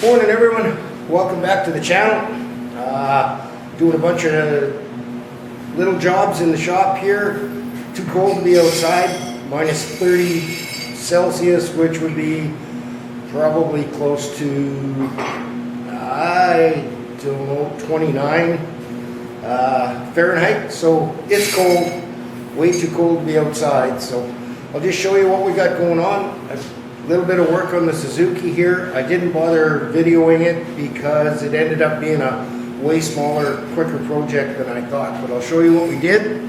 Morning everyone, welcome back to the channel. Doing a bunch of little jobs in the shop here. Too cold to be outside, minus 30 Celsius, which would be probably close to, I don't know, 29 Fahrenheit. So it's cold, way too cold to be outside. So I'll just show you what we got going on. A little bit of work on the Suzuki here. I didn't bother videoing it because it ended up being a way smaller, quicker project than I thought, but I'll show you what we did.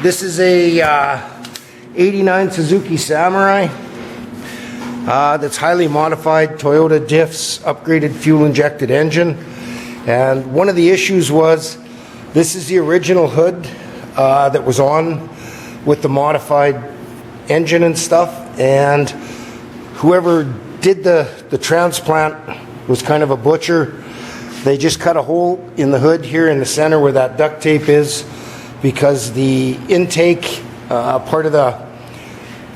This is a 89 Suzuki Samurai that's highly modified, Toyota diffs, upgraded fuel injected engine. And one of the issues was, this is the original hood that was on with the modified engine and stuff, and whoever did the transplant was kind of a butcher. They just cut a hole in the hood here in the center where that duct tape is, because the intake part of the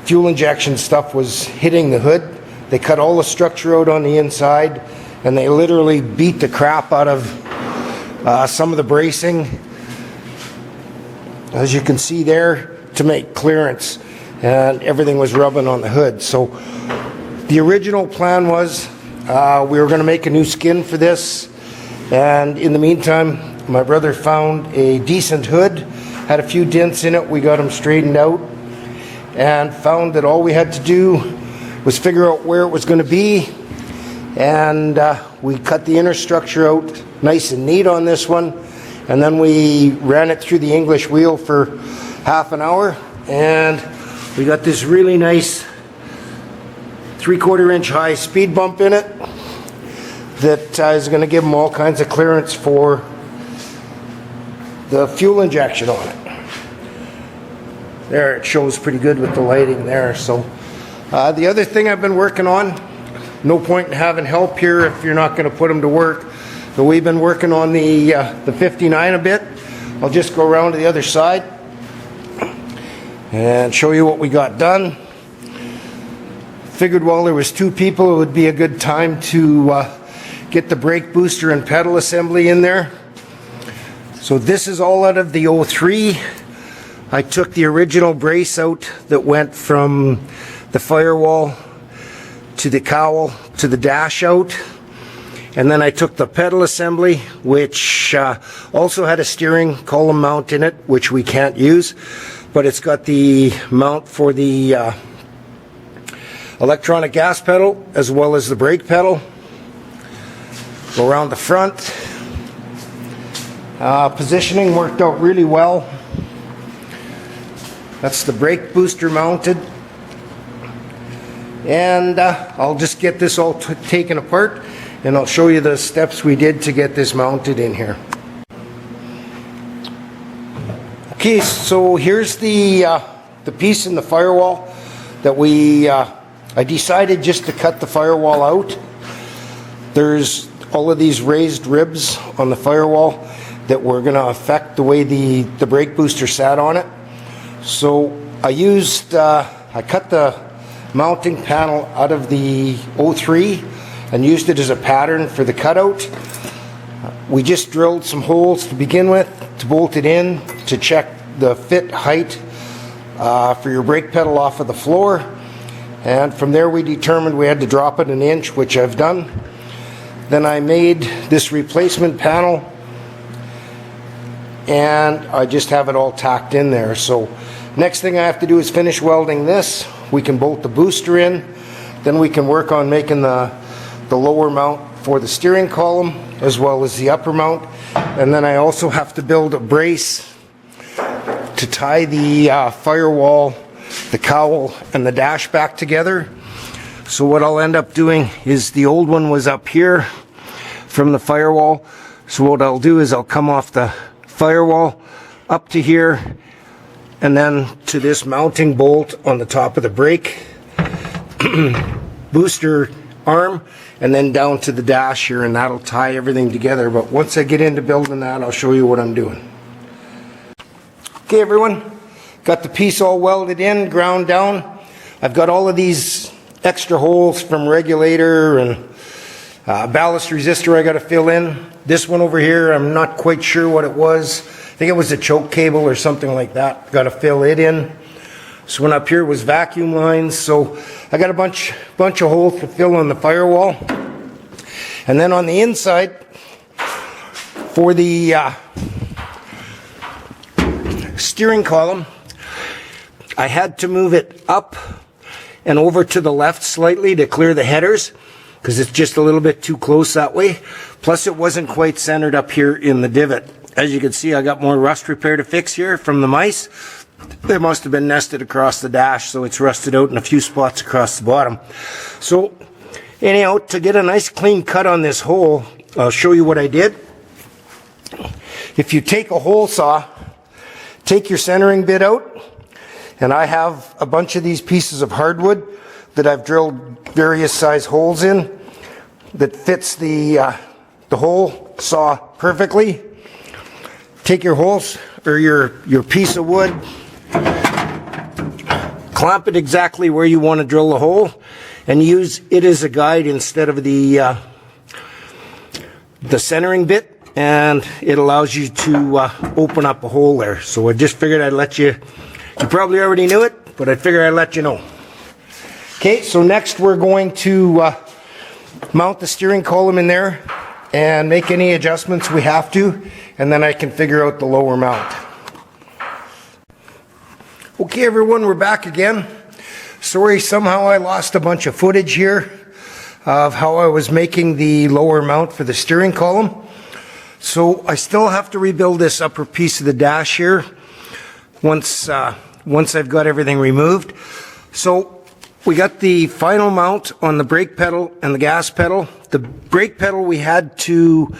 fuel injection stuff was hitting the hood. They cut all the structure out on the inside, and they literally beat the crap out of some of the bracing, as you can see there, to make clearance, and everything was rubbing on the hood. So the original plan was we were going to make a new skin for this, and in the meantime my brother found a decent hood, had a few dents in it. We got them straightened out and found that all we had to do was figure out where it was going to be, and we cut the inner structure out nice and neat on this one, and then we ran it through the English wheel for half an hour, and we got this really nice 3/4 inch high speed bump in it that is going to give them all kinds of clearance for the fuel injection on it. There, it shows pretty good with the lighting there. So the other thing I've been working on, no point in having help here if you're not going to put them to work, but we've been working on the 59 a bit. I'll just go around to the other side and show you what we got done. Figured while there was two people, it would be a good time to get the brake booster and pedal assembly in there. So this is all out of the 03. I took the original brace out that went from the firewall to the cowl to the dash out, and then I took the pedal assembly, which also had a steering column mount in it, which we can't use, but it's got the mount for the electronic gas pedal as well as the brake pedal. Go around the front. Positioning worked out really well. That's the brake booster mounted, and I'll just get this all taken apart, and I'll show you the steps we did to get this mounted in here. Okay, so here's the piece in the firewall that I decided just to cut the firewall out. There's all of these raised ribs on the firewall that were going to affect the way the brake booster sat on it. So I cut the mounting panel out of the 03 and used it as a pattern for the cutout. We just drilled some holes to begin with to bolt it in to check the fit height for your brake pedal off of the floor, and from there we determined we had to drop it an inch, which I've done. Then I made this replacement panel, and I just have it all tacked in there. So next thing I have to do is finish welding this. We can bolt the booster in, then we can work on making the lower mount for the steering column as well as the upper mount, and then I also have to build a brace to tie the firewall, the cowl, and the dash back together. So what I'll end up doing is, the old one was up here from the firewall, so what I'll do is I'll come off the firewall up to here, and then to this mounting bolt on the top of the brake booster arm, and then down to the dash here, and that'll tie everything together. But once I get into building that, I'll show you what I'm doing. Okay everyone, got the piece all welded in, ground down. I've got all of these extra holes from regulator and ballast resistor I got to fill in. This one over here, I'm not quite sure what it was. I think it was a choke cable or something like that. Got to fill it in. This one up here was vacuum lines. So I got a bunch of holes to fill on the firewall. And then on the inside, for the steering column, I had to move it up and over to the left slightly to clear the headers, because it's just a little bit too close that way. Plus it wasn't quite centered up here in the divot. As you can see, I got more rust repair to fix here from the mice. They must have been nested across the dash, so it's rusted out in a few spots across the bottom. So anyhow, to get a nice clean cut on this hole, I'll show you what I did. If you take a hole saw, take your centering bit out, and I have a bunch of these pieces of hardwood that I've drilled various size holes in that fits the hole saw perfectly. Take your holes or your piece of wood, clamp it exactly where you want to drill the hole, and use it as a guide instead of the centering bit, and it allows you to open up a hole there. So I just figured I'd let you probably already knew it, but I figured I'd let you know. Okay, so next we're going to mount the steering column in there and make any adjustments we have to, and then I can figure out the lower mount. Okay everyone, we're back again. Sorry, somehow I lost a bunch of footage here of how I was making the lower mount for the steering column. So I still have to rebuild this upper piece of the dash here once I've got everything removed. So we got the final mount on the brake pedal and the gas pedal. The brake pedal, we had to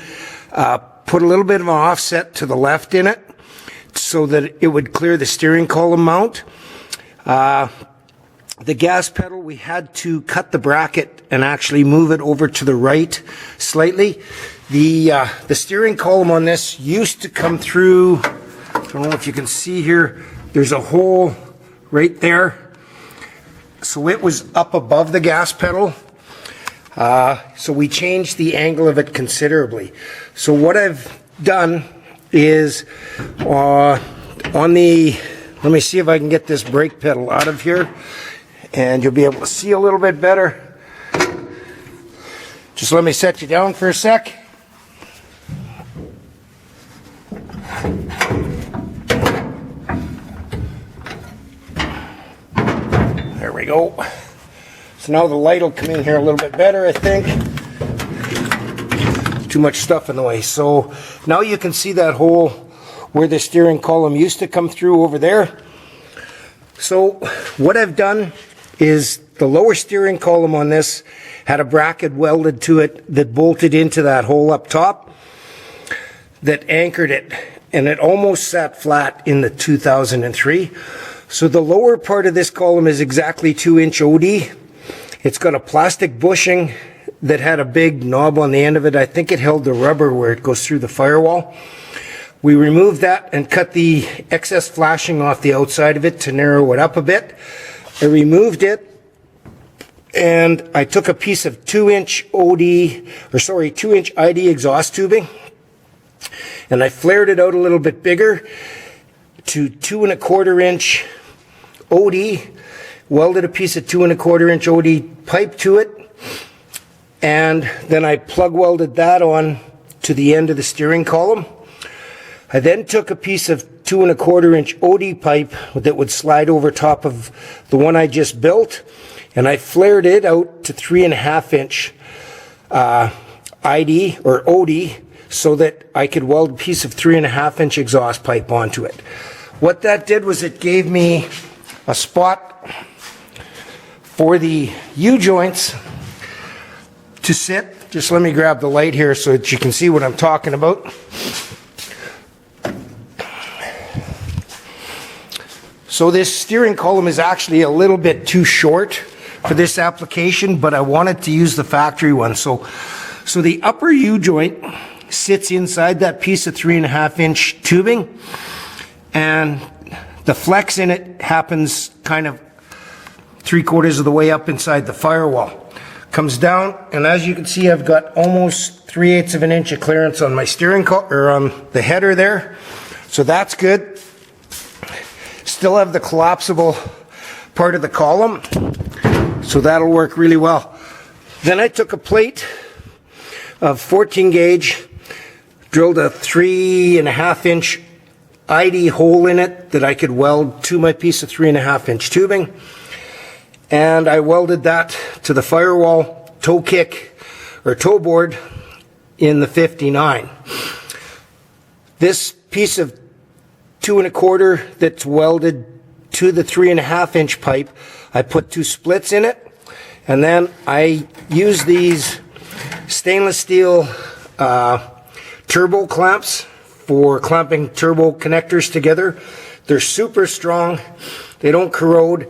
put a little bit of an offset to the left in it so that it would clear the steering column mount. The gas pedal, we had to cut the bracket and actually move it over to the right slightly. The steering column on this used to come through, I don't know if you can see here, there's a hole right there. So it was up above the gas pedal. So we changed the angle of it considerably. So what I've done is on the, let me see if I can get this brake pedal out of here, and you'll be able to see a little bit better. Just let me set you down for a sec. There we go. So now the light will come in here a little bit better, I think. Too much stuff in the way. So now you can see that hole where the steering column used to come through over there. So what I've done is the lower steering column on this had a bracket welded to it that bolted into that hole up top that anchored it, and it almost sat flat in the 2003. So the lower part of this column is exactly 2-inch OD. It's got a plastic bushing that had a big knob on the end of it. I think it held the rubber where it goes through the firewall. We removed that and cut the excess flashing off the outside of it to narrow it up a bit. I removed it, and I took a piece of 2-inch 2-inch ID exhaust tubing, and I flared it out a little bit bigger to 2¼ inch OD, welded a piece of 2¼ inch OD pipe to it, and then I plug welded that on to the end of the steering column. I then took a piece of 2¼ inch OD pipe that would slide over top of the one I just built, and I flared it out to 3½ inch ID or OD so that I could weld a piece of 3½ inch exhaust pipe onto it. What that did was it gave me a spot for the U-joints to sit. Just let me grab the light here so that you can see what I'm talking about. So this steering column is actually a little bit too short for this application, but I wanted to use the factory one. So the upper U-joint sits inside that piece of 3½ inch tubing, and the flex in it happens kind of 3/4 of the way up inside the firewall. Comes down, and as you can see, I've got almost 3/8 of an inch of clearance on my steering column, or on the header there. So that's good. Still have the collapsible part of the column, so that'll work really well. Then I took a plate of 14 gauge, drilled a 3.5 inch ID hole in it that I could weld to my piece of 3.5 inch tubing, and I welded that to the firewall toe kick or toe board in the 59. This piece of 2 1/4 that's welded to the 3.5 inch pipe, I put 2 splits in it, and then I use these stainless steel turbo clamps for clamping turbo connectors together. They're super strong, they don't corrode,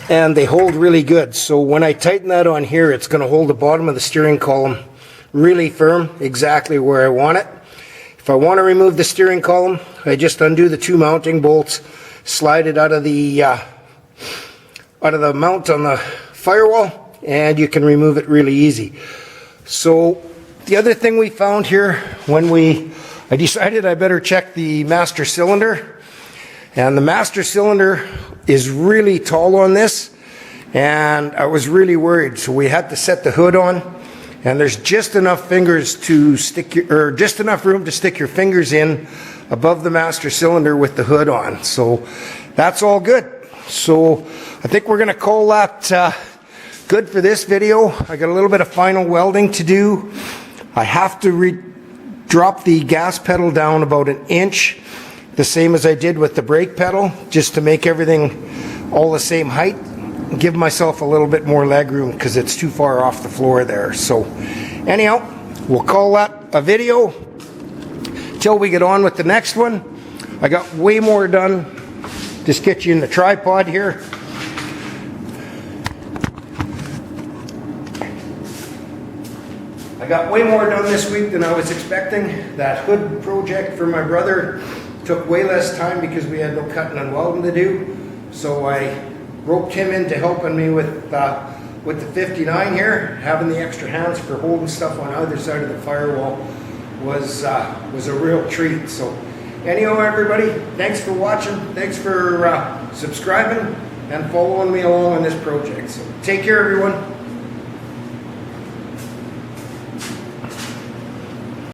and they hold really good. So when I tighten that on here, it's going to hold the bottom of the steering column really firm, exactly where I want it. If I want to remove the steering column, I just undo the 2 mounting bolts, slide it out of the mount on the firewall, and you can remove it really easy. So the other thing we found here when I decided I better check the master cylinder, and the master cylinder is really tall on this, and I was really worried. So we had to set the hood on, and there's just enough fingers to stick just enough room to stick your fingers in above the master cylinder with the hood on. So that's all good. So I think we're going to call that good for this video. I got a little bit of final welding to do. I have to drop the gas pedal down about 1 inch, the same as I did with the brake pedal, just to make everything all the same height. Give myself a little bit more leg room because it's too far off the floor there. So anyhow, we'll call that a video till we get on with the next one. I got way more done. Just get you in the tripod here. I got way more done this week than I was expecting. That hood project for my brother took way less time because we had no cutting and welding to do. So I roped him into helping me with the 59 here. Having the extra hands for holding stuff on either side of the firewall was a real treat. So anyhow, everybody, thanks for watching. Thanks for subscribing and following me along on this project. So take care, everyone.